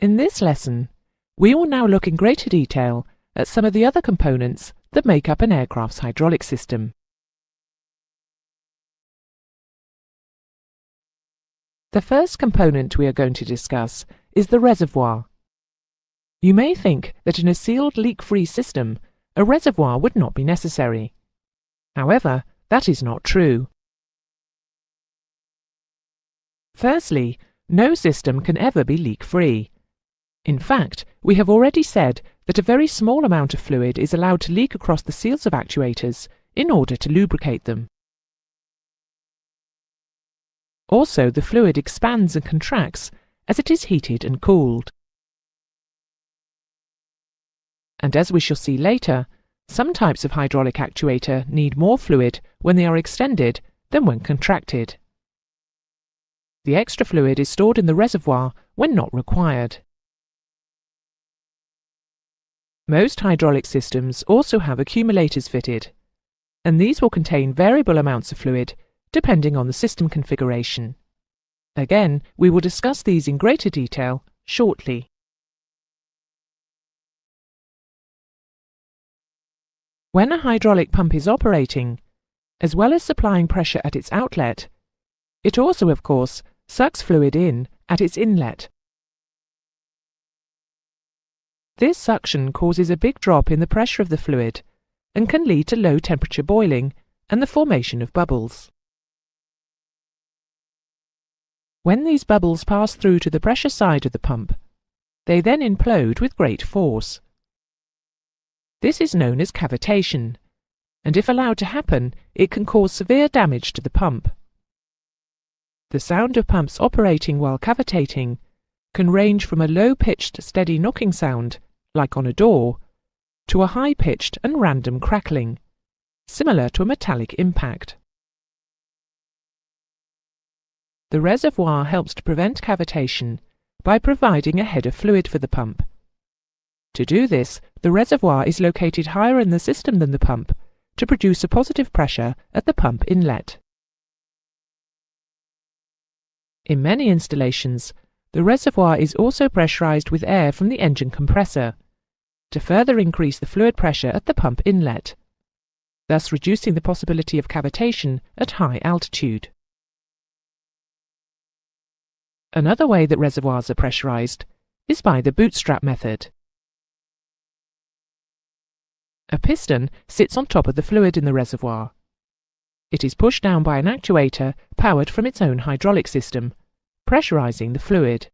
In this lesson, we will now look in greater detail at some of the other components that make up an aircraft's hydraulic system. The first component we are going to discuss is the reservoir. You may think that in a sealed leak-free system, a reservoir would not be necessary. However, that is not true. Firstly, no system can ever be leak-free. In fact, we have already said that a very small amount of fluid is allowed to leak across the seals of actuators in order to lubricate them. Also, the fluid expands and contracts as it is heated and cooled. And as we shall see later, some types of hydraulic actuator need more fluid when they are extended than when contracted. The extra fluid is stored in the reservoir when not required. Most hydraulic systems also have accumulators fitted, and these will contain variable amounts of fluid depending on the system configuration. Again, we will discuss these in greater detail shortly. When a hydraulic pump is operating, as well as supplying pressure at its outlet, it also, of course, sucks fluid in at its inlet. This suction causes a big drop in the pressure of the fluid and can lead to low temperature boiling and the formation of bubbles. When these bubbles pass through to the pressure side of the pump, they then implode with great force. This is known as cavitation, and if allowed to happen, it can cause severe damage to the pump. The sound of pumps operating while cavitating can range from a low-pitched, steady knocking sound, like on a door, to a high-pitched and random crackling, similar to a metallic impact. The reservoir helps to prevent cavitation by providing a head of fluid for the pump. To do this, the reservoir is located higher in the system than the pump to produce a positive pressure at the pump inlet. In many installations, the reservoir is also pressurized with air from the engine compressor to further increase the fluid pressure at the pump inlet, thus reducing the possibility of cavitation at high altitude. Another way that reservoirs are pressurized is by the bootstrap method. A piston sits on top of the fluid in the reservoir. It is pushed down by an actuator powered from its own hydraulic system, pressurizing the fluid.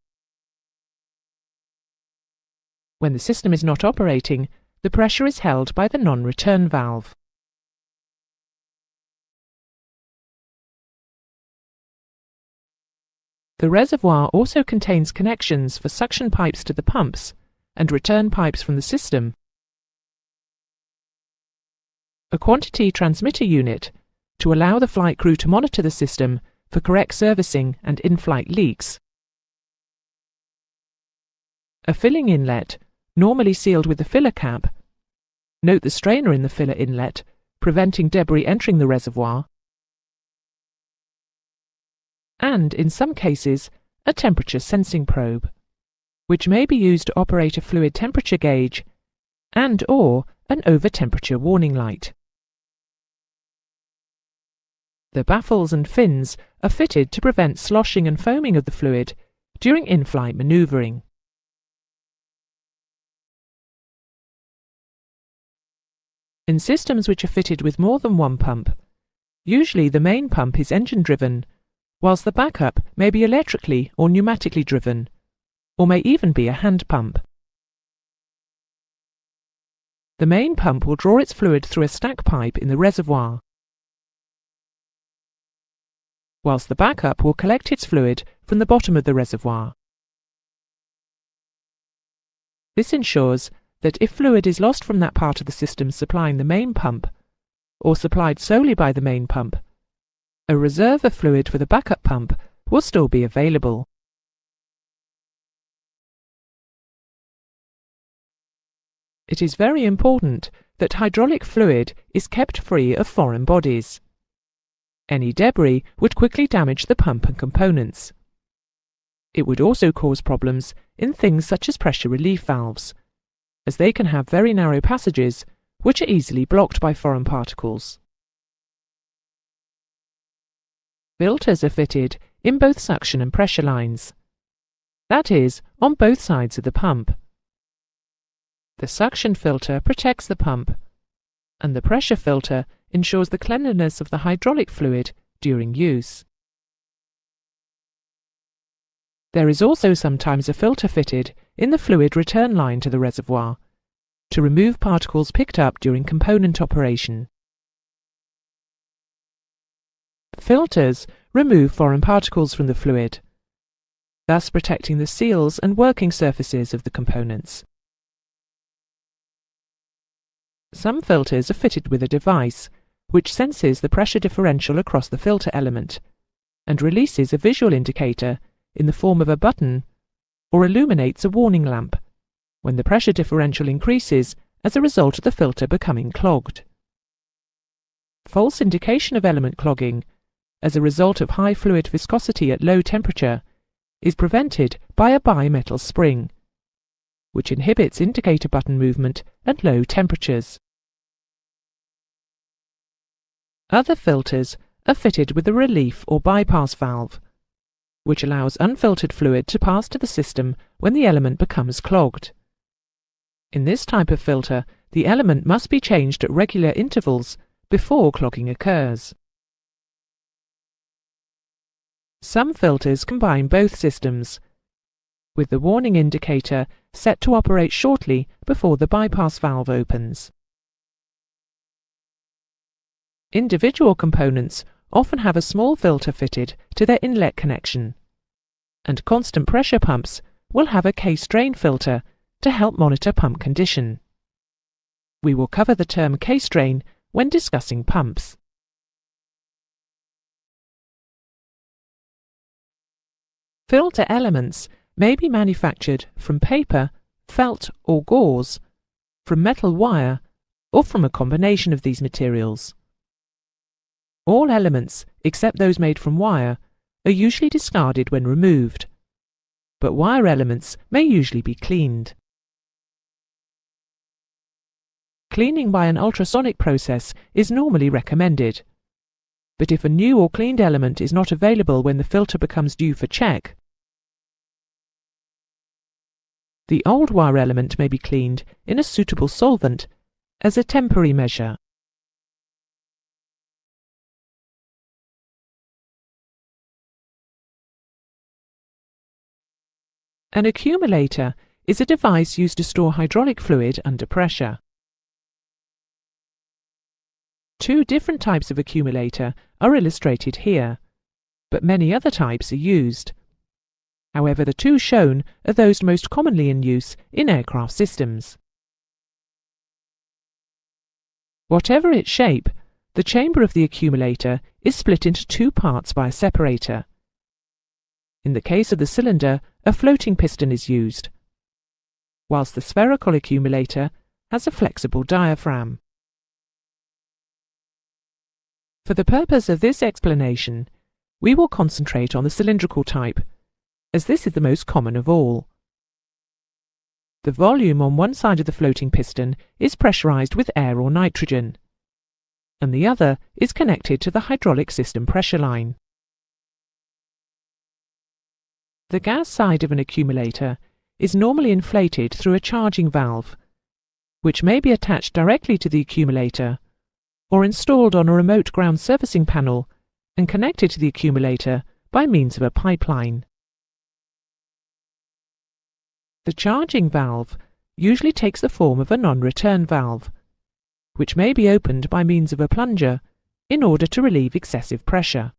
When the system is not operating, the pressure is held by the non-return valve. The reservoir also contains connections for suction pipes to the pumps and return pipes from the system. A quantity transmitter unit to allow the flight crew to monitor the system for correct servicing and in-flight leaks. A filling inlet, normally sealed with a filler cap. Note the strainer in the filler inlet, preventing debris entering the reservoir. And, in some cases, a temperature sensing probe, which may be used to operate a fluid temperature gauge and/or an over-temperature warning light. The baffles and fins are fitted to prevent sloshing and foaming of the fluid during in-flight maneuvering. In systems which are fitted with more than one pump, usually the main pump is engine-driven, whilst the backup may be electrically or pneumatically driven, or may even be a hand pump. The main pump will draw its fluid through a stack pipe in the reservoir, whilst the backup will collect its fluid from the bottom of the reservoir. This ensures that if fluid is lost from that part of the system supplying the main pump, or supplied solely by the main pump, a reserve of fluid for the backup pump will still be available. It is very important that hydraulic fluid is kept free of foreign bodies. Any debris would quickly damage the pump and components. It would also cause problems in things such as pressure relief valves, as they can have very narrow passages which are easily blocked by foreign particles. Filters are fitted in both suction and pressure lines, that is, on both sides of the pump. The suction filter protects the pump, and the pressure filter ensures the cleanliness of the hydraulic fluid during use. There is also sometimes a filter fitted in the fluid return line to the reservoir to remove particles picked up during component operation. Filters remove foreign particles from the fluid, thus protecting the seals and working surfaces of the components. Some filters are fitted with a device which senses the pressure differential across the filter element and releases a visual indicator in the form of a button or illuminates a warning lamp when the pressure differential increases as a result of the filter becoming clogged. False indication of element clogging as a result of high fluid viscosity at low temperature is prevented by a bimetal spring, which inhibits indicator button movement at low temperatures. Other filters are fitted with a relief or bypass valve, which allows unfiltered fluid to pass to the system when the element becomes clogged. In this type of filter, the element must be changed at regular intervals before clogging occurs. Some filters combine both systems, with the warning indicator set to operate shortly before the bypass valve opens. Individual components often have a small filter fitted to their inlet connection, and constant pressure pumps will have a case drain filter to help monitor pump condition. We will cover the term case drain when discussing pumps. Filter elements may be manufactured from paper, felt or gauze, from metal wire, or from a combination of these materials. All elements, except those made from wire, are usually discarded when removed, but wire elements may usually be cleaned. Cleaning by an ultrasonic process is normally recommended, but if a new or cleaned element is not available when the filter becomes due for check, the old wire element may be cleaned in a suitable solvent as a temporary measure. An accumulator is a device used to store hydraulic fluid under pressure. Two different types of accumulator are illustrated here, but many other types are used. However, the two shown are those most commonly in use in aircraft systems. Whatever its shape, the chamber of the accumulator is split into two parts by a separator. In the case of the cylinder, a floating piston is used, whilst the spherical accumulator has a flexible diaphragm. For the purpose of this explanation, we will concentrate on the cylindrical type, as this is the most common of all. The volume on one side of the floating piston is pressurized with air or nitrogen, and the other is connected to the hydraulic system pressure line. The gas side of an accumulator is normally inflated through a charging valve, which may be attached directly to the accumulator or installed on a remote ground servicing panel and connected to the accumulator by means of a pipeline. The charging valve usually takes the form of a non-return valve, which may be opened by means of a plunger in order to relieve excessive pressure.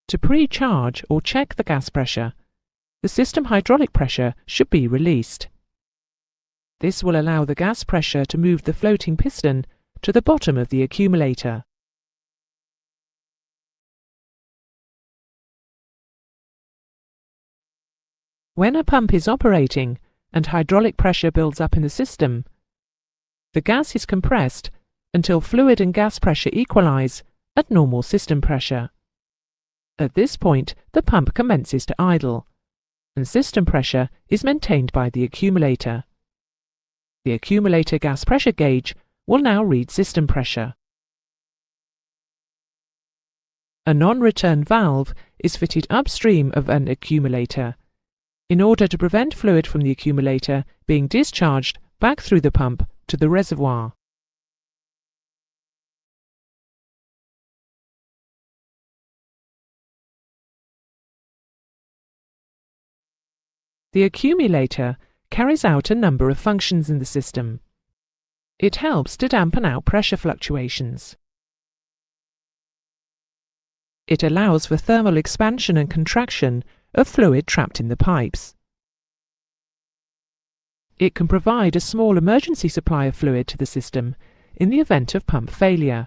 To pre-charge or check the gas pressure, the system hydraulic pressure should be released. This will allow the gas pressure to move the floating piston to the bottom of the accumulator. When a pump is operating and hydraulic pressure builds up in the system, the gas is compressed until fluid and gas pressure equalize at normal system pressure. At this point, the pump commences to idle, and system pressure is maintained by the accumulator. The accumulator gas pressure gauge will now read system pressure. A non-return valve is fitted upstream of an accumulator in order to prevent fluid from the accumulator being discharged back through the pump to the reservoir. The accumulator carries out a number of functions in the system. It helps to dampen out pressure fluctuations. It allows for thermal expansion and contraction of fluid trapped in the pipes. It can provide a small emergency supply of fluid to the system in the event of pump failure.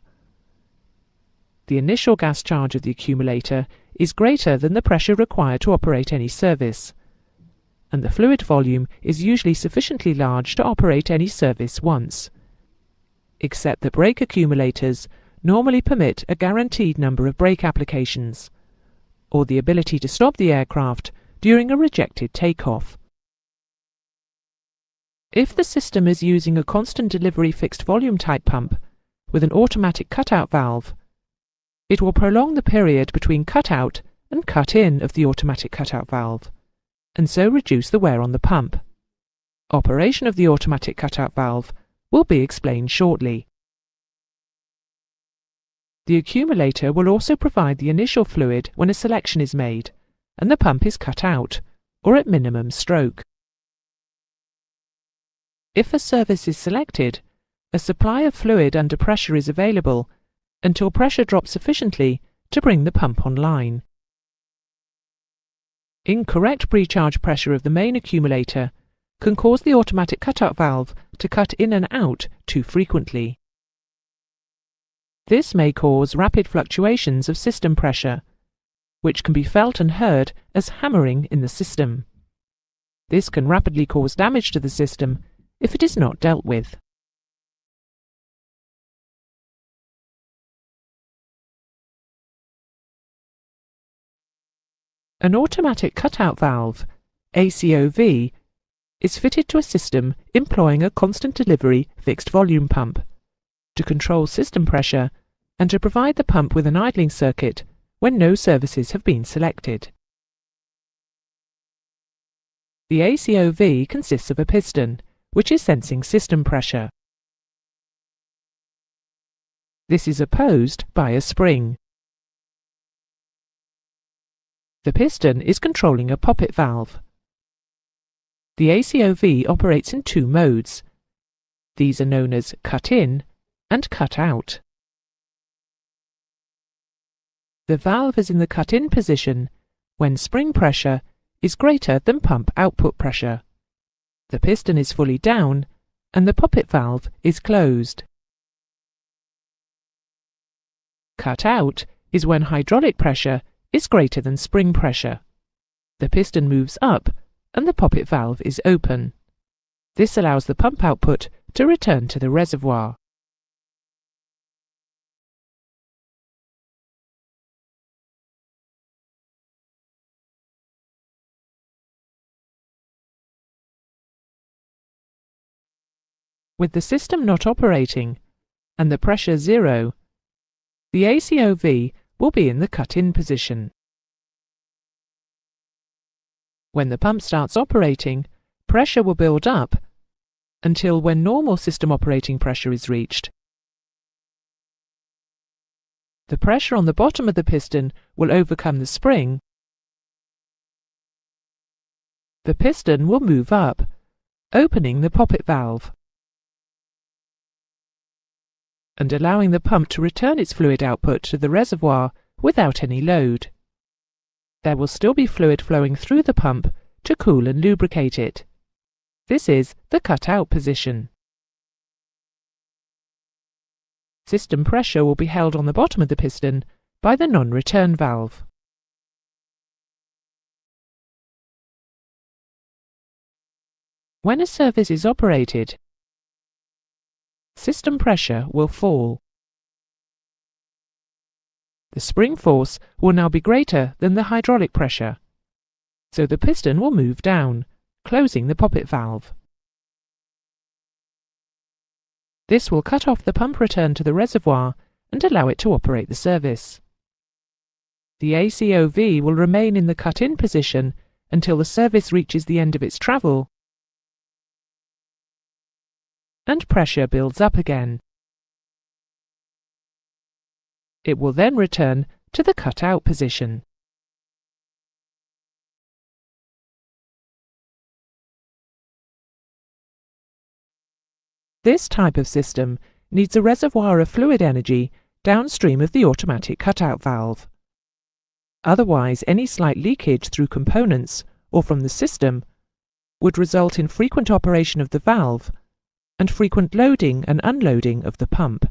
The initial gas charge of the accumulator is greater than the pressure required to operate any service, and the fluid volume is usually sufficiently large to operate any service once, except that brake accumulators normally permit a guaranteed number of brake applications, or the ability to stop the aircraft during a rejected takeoff. If the system is using a constant delivery fixed volume type pump with an automatic cutout valve, it will prolong the period between cut-out and cut-in of the automatic cutout valve, and so reduce the wear on the pump. Operation of the automatic cutout valve will be explained shortly. The accumulator will also provide the initial fluid when a selection is made and the pump is cut out, or at minimum stroke. If a service is selected, a supply of fluid under pressure is available until pressure drops sufficiently to bring the pump online. Incorrect precharge pressure of the main accumulator can cause the automatic cutout valve to cut in and out too frequently. This may cause rapid fluctuations of system pressure, which can be felt and heard as hammering in the system. This can rapidly cause damage to the system if it is not dealt with. An automatic cutout valve, ACOV, is fitted to a system employing a constant delivery fixed volume pump to control system pressure and to provide the pump with an idling circuit when no services have been selected. The ACOV consists of a piston, which is sensing system pressure. This is opposed by a spring. The piston is controlling a poppet valve. The ACOV operates in two modes. These are known as cut-in and cut-out. The valve is in the cut-in position when spring pressure is greater than pump output pressure. The piston is fully down and the poppet valve is closed. Cut-out is when hydraulic pressure is greater than spring pressure. The piston moves up and the poppet valve is open. This allows the pump output to return to the reservoir. With the system not operating and the pressure zero, the ACOV will be in the cut-in position. When the pump starts operating, pressure will build up until when normal system operating pressure is reached. The pressure on the bottom of the piston will overcome the spring. The piston will move up, opening the poppet valve and allowing the pump to return its fluid output to the reservoir without any load. There will still be fluid flowing through the pump to cool and lubricate it. This is the cut-out position. System pressure will be held on the bottom of the piston by the non-return valve. When a service is operated, system pressure will fall. The spring force will now be greater than the hydraulic pressure, so the piston will move down, closing the poppet valve. This will cut off the pump return to the reservoir and allow it to operate the service. The ACOV will remain in the cut-in position until the service reaches the end of its travel and pressure builds up again. It will then return to the cut-out position. This type of system needs a reservoir of fluid energy downstream of the automatic cut-out valve. Otherwise, any slight leakage through components or from the system would result in frequent operation of the valve and frequent loading and unloading of the pump.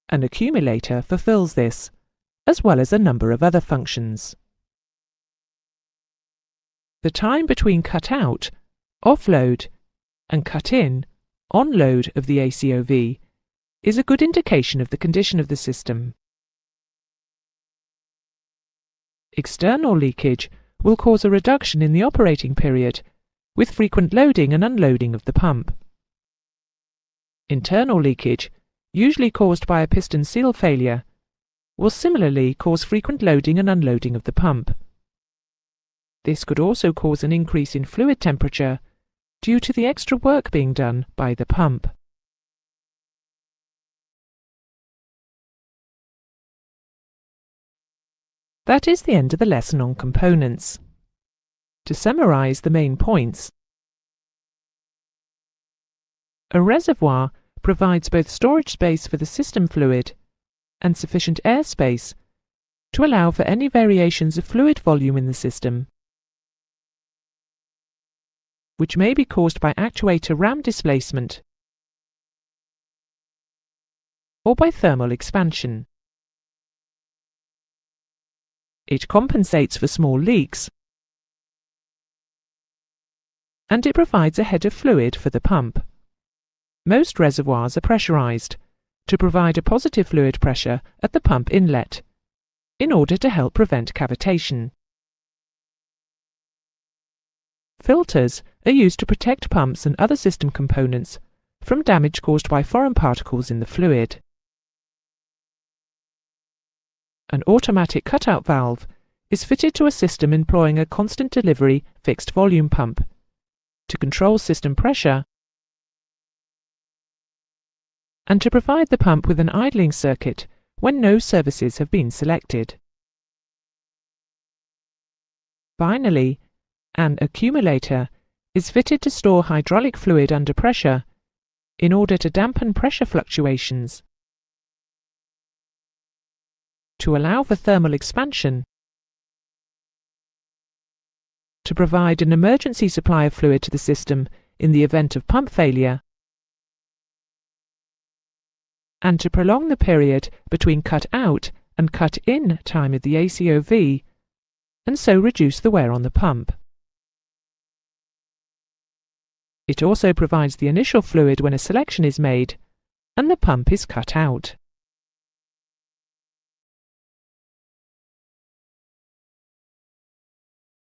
An accumulator fulfills this, as well as a number of other functions. The time between cut-out, offload, and cut-in, onload of the ACOV is a good indication of the condition of the system. External leakage will cause a reduction in the operating period, with frequent loading and unloading of the pump. Internal leakage, usually caused by a piston seal failure, will similarly cause frequent loading and unloading of the pump. This could also cause an increase in fluid temperature due to the extra work being done by the pump. That is the end of the lesson on components. To summarize the main points, a reservoir provides both storage space for the system fluid and sufficient air space to allow for any variations of fluid volume in the system, which may be caused by actuator ram displacement or by thermal expansion. It compensates for small leaks, and it provides a head of fluid for the pump. Most reservoirs are pressurized to provide a positive fluid pressure at the pump inlet in order to help prevent cavitation. Filters are used to protect pumps and other system components from damage caused by foreign particles in the fluid. An automatic cut-out valve is fitted to a system employing a constant delivery fixed volume pump to control system pressure and to provide the pump with an idling circuit when no services have been selected. Finally, an accumulator is fitted to store hydraulic fluid under pressure in order to dampen pressure fluctuations, to allow for thermal expansion, to provide an emergency supply of fluid to the system in the event of pump failure, and to prolong the period between cut-out and cut-in time of the ACOV, and so reduce the wear on the pump. It also provides the initial fluid when a selection is made and the pump is cut out.